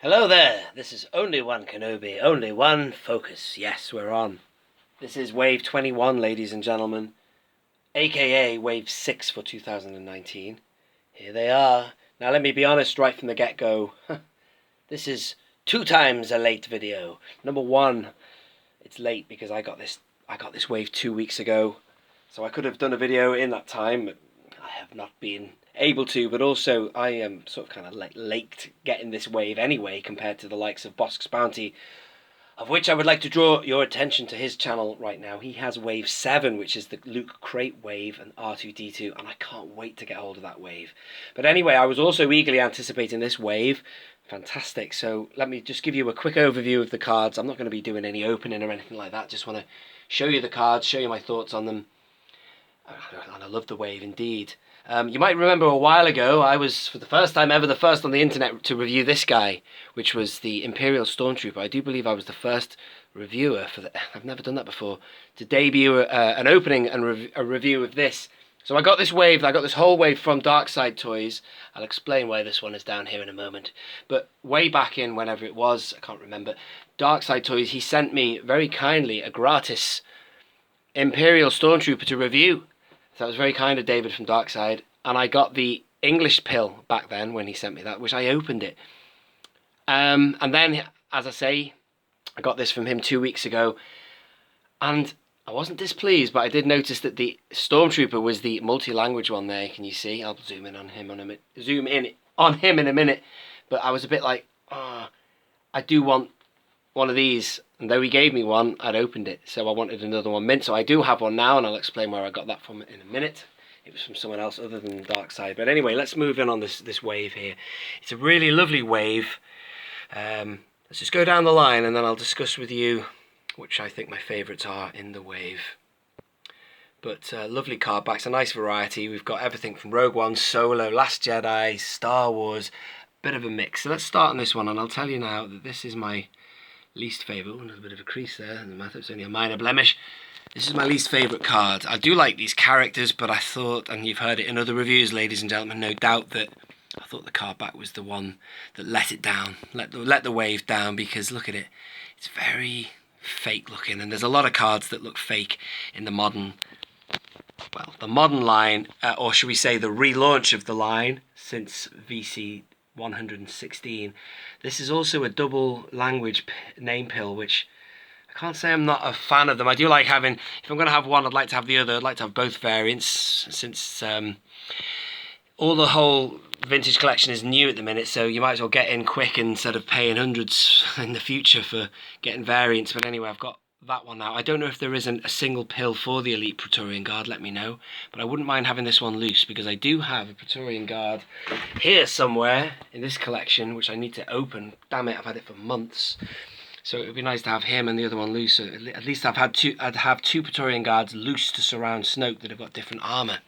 Hello there, this is only one Kenobi, only one focus. Yes, we're on. This is Wave 21, ladies and gentlemen, aka Wave 6 for 2019. Here they are. Now let me be honest right from the get-go. This is 2 times a late video. Number one, it's late because I got this wave 2 weeks ago. So I could have done a video in that time, but I have not been able to, but also I am sort of kind of like late getting this wave anyway compared to the likes of Bosk's Bounty, of which I would like to draw your attention to his channel right now. He has wave 7, which is the Luke Crate wave, and R2-D2, and I can't wait to get hold of that wave. But anyway, I was also eagerly anticipating this wave. Fantastic. So let me just give you a quick overview of the cards. I'm not going to be doing any opening or anything like that. Just want to show you the cards, show you my thoughts on them. And I love the wave indeed. You might remember a while ago I was, for the first time ever, the first on the internet to review this guy, which was the Imperial Stormtrooper. I do believe I was the first reviewer for the, I've never done that before, to debut an opening and a review of this. So I got this wave, I got this whole wave from Darkside Toys. I'll explain why this one is down here in a moment. But way back in whenever it was, I can't remember, Darkside Toys, he sent me very kindly a gratis Imperial Stormtrooper to review. So that was very kind of David from Darkside, and I got the English pill back then when he sent me that, which I opened it. And then, as I say, I got this from him 2 weeks ago, and I wasn't displeased, but I did notice that the Stormtrooper was the multi-language one there. Can you see? I'll zoom in on him in a minute. But I was a bit like, I do want one of these, and though he gave me one, I'd opened it, so I wanted another one mint. So I do have one now, and I'll explain where I got that from in a minute. It was from someone else other than Darkside. But anyway, let's move in on this wave here. It's a really lovely wave. Let's just go down the line, and then I'll discuss with you which I think my favourites are in the wave. But lovely card backs, a nice variety. We've got everything from Rogue One, Solo, Last Jedi, Star Wars, bit of a mix. So let's start on this one, and I'll tell you now that this is my least favourite. There's a bit of a crease there, doesn't matter, it's only a minor blemish. This is my least favourite card. I do like these characters, but I thought, and you've heard it in other reviews, ladies and gentlemen, no doubt, that I thought the card back was the one that let it down, let the wave down, because look at it, it's very fake looking, and there's a lot of cards that look fake in the modern, well, the modern line, or should we say the relaunch of the line since VC 116. This is also a double language name pill, which I can't say I'm not a fan of them. I do like having, if I'm going to have one, I'd like to have the other. I'd like to have both variants, since all the whole vintage collection is new at the minute, so you might as well get in quick instead of paying hundreds in the future for getting variants. But anyway, I've got that one now. I don't know if there isn't a single pill for the Elite Praetorian Guard, let me know, but I wouldn't mind having this one loose, because I do have a Praetorian Guard here somewhere in this collection which I need to open. Damn it, I've had it for months, so it would be nice to have him and the other one loose. So at least I'd have two Praetorian Guards loose to surround Snoke that have got different armour.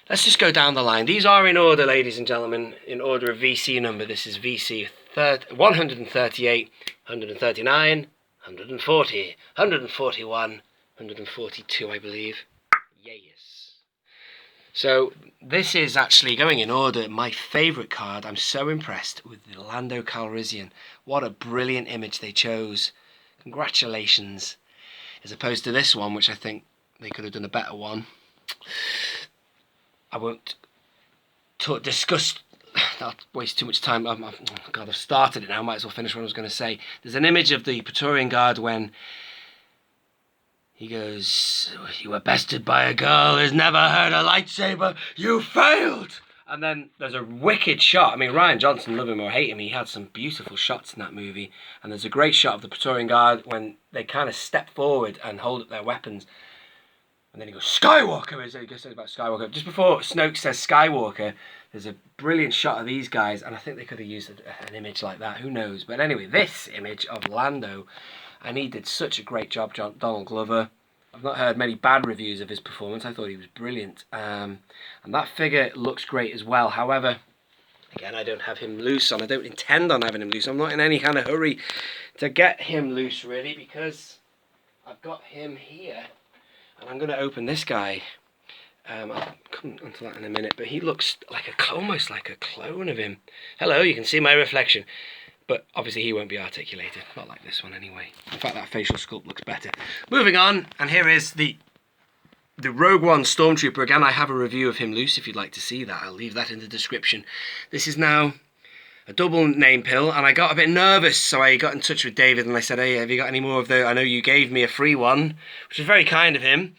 Let's just go down the line. These are in order, ladies and gentlemen, in order of VC number. This is VC 138, 139, 140, 141, 142, I believe. Yes. So this is actually, going in order, my favourite card. I'm so impressed with the Lando Calrissian. What a brilliant image they chose. Congratulations. As opposed to this one, which I think they could have done a better one. I won't discuss, I'll waste too much time. God, I've started it now, might as well finish what I was going to say. There's an image of the Praetorian Guard when he goes, "You were bested by a girl who's never heard a lightsaber, you failed!" And then there's a wicked shot. I mean, Rian Johnson, love him or hate him, he had some beautiful shots in that movie. And there's a great shot of the Praetorian Guard when they kind of step forward and hold up their weapons. And then he goes, "Skywalker!" He goes about Skywalker. Just before Snoke says Skywalker, there's a brilliant shot of these guys, and I think they could have used an image like that. Who knows? But anyway, this image of Lando, and he did such a great job, Donald Glover. I've not heard many bad reviews of his performance. I thought he was brilliant. And that figure looks great as well. However, again, I don't have him loose, and I don't intend on having him loose. I'm not in any kind of hurry to get him loose, really, because I've got him here. And I'm going to open this guy. I'll come onto that in a minute, but he looks like almost like a clone of him. Hello, you can see my reflection. But obviously he won't be articulated, not like this one anyway. In fact, that facial sculpt looks better. Moving on, and here is the Rogue One Stormtrooper. Again, I have a review of him loose if you'd like to see that. I'll leave that in the description. This is now a double name pill, and I got a bit nervous, so I got in touch with David and I said, hey, have you got any more of those? I know you gave me a free one, which was very kind of him,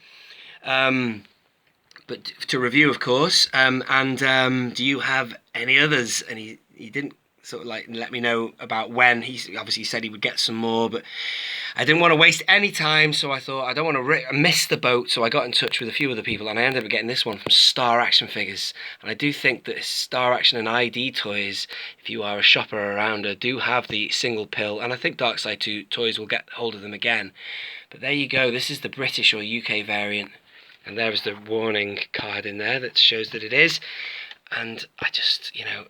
but to review, of course. Do you have any others? And he didn't sort of like let me know about when. He obviously said he would get some more, but I didn't want to waste any time, so I thought I don't want to miss the boat, so I got in touch with a few other people, and I ended up getting this one from Star Action Figures. And I do think that Star Action and ID Toys, if you are a shopper around, do have the single pill, and I think Darkside 2 Toys will get hold of them again. But there you go, this is the British or UK variant, and there is the warning card in there that shows that it is. And I just, you know,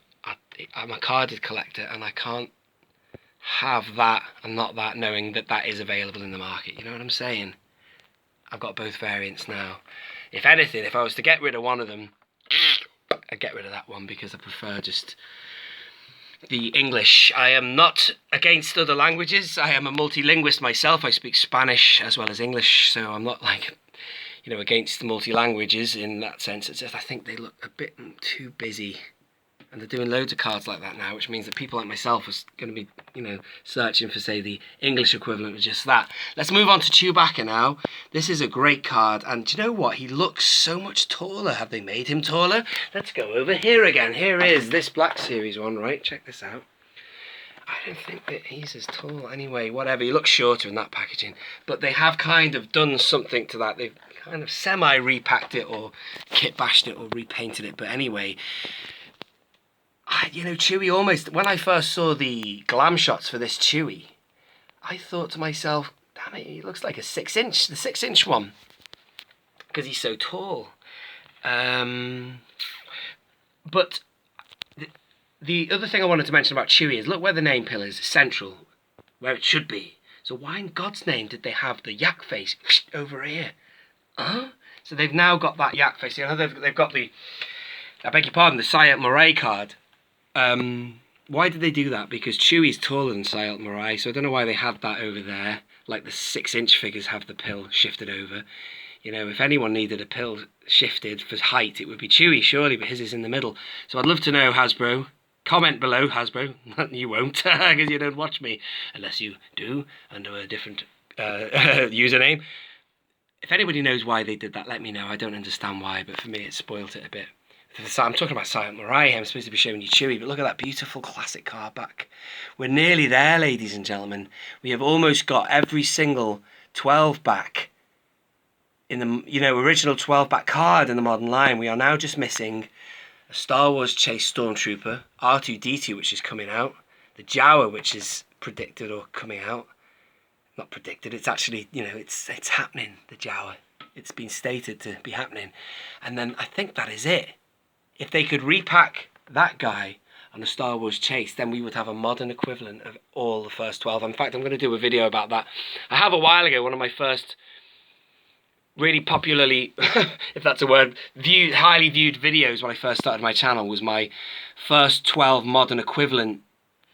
I'm a carded collector, and I can't have that and not that, knowing that that is available in the market. You know what I'm saying? I've got both variants now. If anything, if I was to get rid of one of them, I'd get rid of that one, because I prefer just the English. I am not against other languages. I am a multilinguist myself. I speak Spanish as well as English, so I'm not like, you know, against the multi-languages in that sense. It's just I think they look a bit too busy. And they're doing loads of cards like that now, which means that people like myself are going to be, you know, searching for, say, the English equivalent of just that. Let's move on to Chewbacca now. This is a great card, and do you know what? He looks so much taller. Have they made him taller? Let's go over here again. Here is this Black Series one, right? Check this out. I don't think that he's as tall anyway. Whatever, he looks shorter in that packaging. But they have kind of done something to that. They've kind of semi-repacked it, or kit-bashed it, or repainted it. But anyway, you know, Chewie almost, when I first saw the glam shots for this Chewie, I thought to myself, damn it, he looks like a 6-inch, the 6-inch one, because he's so tall. But the other thing I wanted to mention about Chewie is, look where the name pill is, central, where it should be. So why in God's name did they have the yak face over here? Huh? So they've now got that yak face. You know, they've got the, I beg your pardon, the Sayat Murray card. Why did they do that? Because Chewie's taller than Sayat Murray, so I don't know why they had that over there, like the 6-inch figures have the pill shifted over. You know, if anyone needed a pill shifted for height, it would be Chewie, surely, but his is in the middle. So I'd love to know, Hasbro. Comment below, Hasbro. You won't, because you don't watch me, unless you do, under a different username. If anybody knows why they did that, let me know. I don't understand why, but for me it spoilt it a bit. I'm talking about Sayat Murray. I'm supposed to be showing you Chewie, but look at that beautiful classic card back. We're nearly there, ladies and gentlemen. We have almost got every single 12 back in the, you know, original 12 back card in the modern line. We are now just missing a Star Wars Chase Stormtrooper, R2-D2, which is coming out, the Jawa, which is predicted or coming out. Not predicted, it's actually, you know, it's happening, the Jawa. It's been stated to be happening. And then I think that is it. If they could repack that guy on a Star Wars Chase, then we would have a modern equivalent of all the first 12. In fact, I'm going to do a video about that. I have a while ago, one of my first really popularly, if that's a word, highly viewed videos when I first started my channel was my first 12 modern equivalent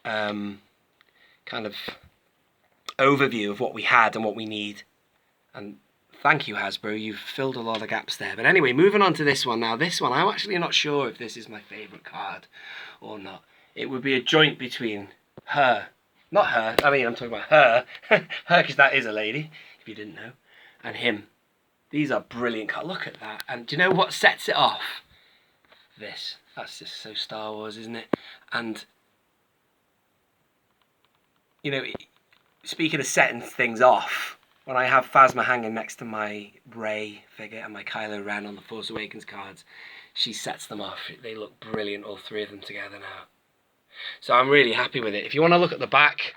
kind of overview of what we had and what we need. And thank you, Hasbro, you've filled a lot of gaps there. But anyway, moving on to this one now. This one, I'm actually not sure if this is my favourite card or not. It would be a joint between her, not her, I mean I'm talking about her, her because that is a lady, if you didn't know, and him. These are brilliant cards, look at that. And do you know what sets it off? This, that's just so Star Wars, isn't it? And, you know, speaking of setting things off, when I have Phasma hanging next to my Rey figure and my Kylo Ren on the Force Awakens cards, she sets them off. They look brilliant, all three of them together now. So I'm really happy with it. If you want to look at the back,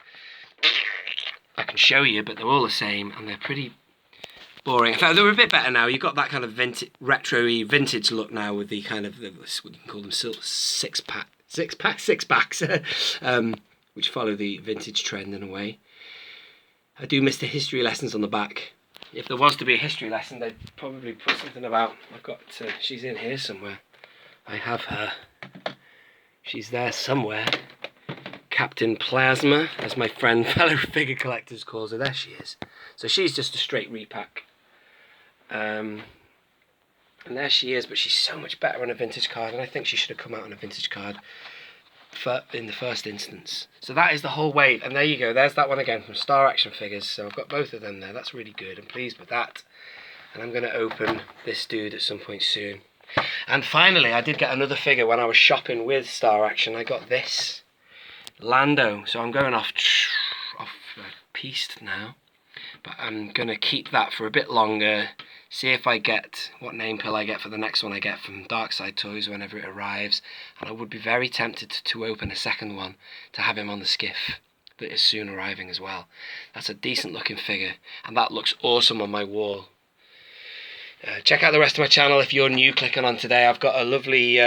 I can show you, but they're all the same and they're pretty boring. In fact, they're a bit better now. You've got that kind of vintage, retro-y, vintage look now with the kind of, what you can call them, six packs, which follow the vintage trend in a way. I do miss the history lessons on the back. If there was to be a history lesson, they'd probably put something about, I've got, she's in here somewhere. I have her. She's there somewhere. Captain Plasma, as my friend fellow figure collectors calls her. There she is. So she's just a straight repack. And there she is, but she's so much better on a vintage card, and I think she should have come out on a vintage card in the first instance. So that is the whole wave, and there you go, there's that one again from Star Action Figures. So I've got both of them there. That's really good. I'm pleased with that, and I'm going to open this dude at some point soon. And finally, I did get another figure when I was shopping with Star Action. I got this Lando, so I'm going off piste now, but I'm going to keep that for a bit longer, see if I get what name pill I get for the next one I get from Dark Side Toys whenever it arrives. And I would be very tempted to open a second one to have him on the skiff that is soon arriving as well. That's a decent looking figure, and that looks awesome on my wall. Check out the rest of my channel if you're new clicking on today. I've got a lovely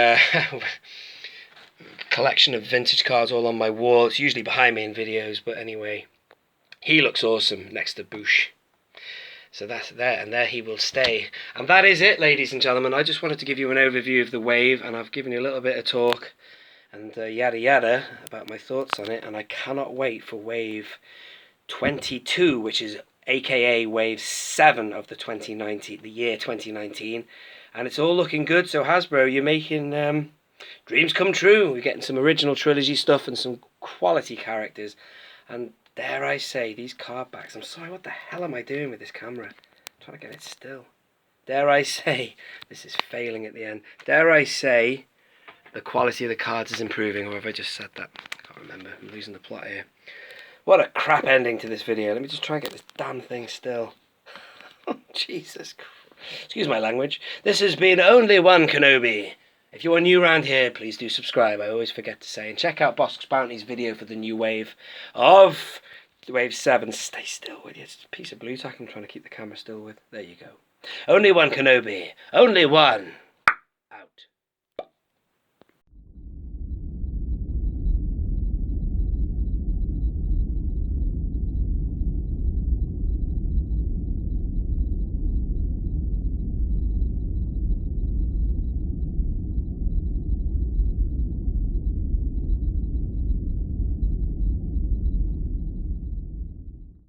collection of vintage cards all on my wall. It's usually behind me in videos, but anyway, he looks awesome next to Bush. So that's there, and there he will stay. And that is it, ladies and gentlemen. I just wanted to give you an overview of the wave, and I've given you a little bit of talk and yada yada about my thoughts on it. And I cannot wait for wave 22, which is aka wave 7 of the year 2019. And it's all looking good. So Hasbro, you're making dreams come true. We're getting some original trilogy stuff and some quality characters. And dare I say, these card backs, I'm sorry, what the hell am I doing with this camera? I'm trying to get it still. Dare I say, this is failing at the end. Dare I say, the quality of the cards is improving, or have I just said that? I can't remember, I'm losing the plot here. What a crap ending to this video. Let me just try and get this damn thing still. Oh, Jesus Christ. Excuse my language. This has been Only One Kenobi. If you are new around here, please do subscribe. I always forget to say. And check out Bosk's Bounty's video for the new wave of Wave 7. Stay still with you. It's a piece of blue tack I'm trying to keep the camera still with. There you go. Only One Kenobi. Only one.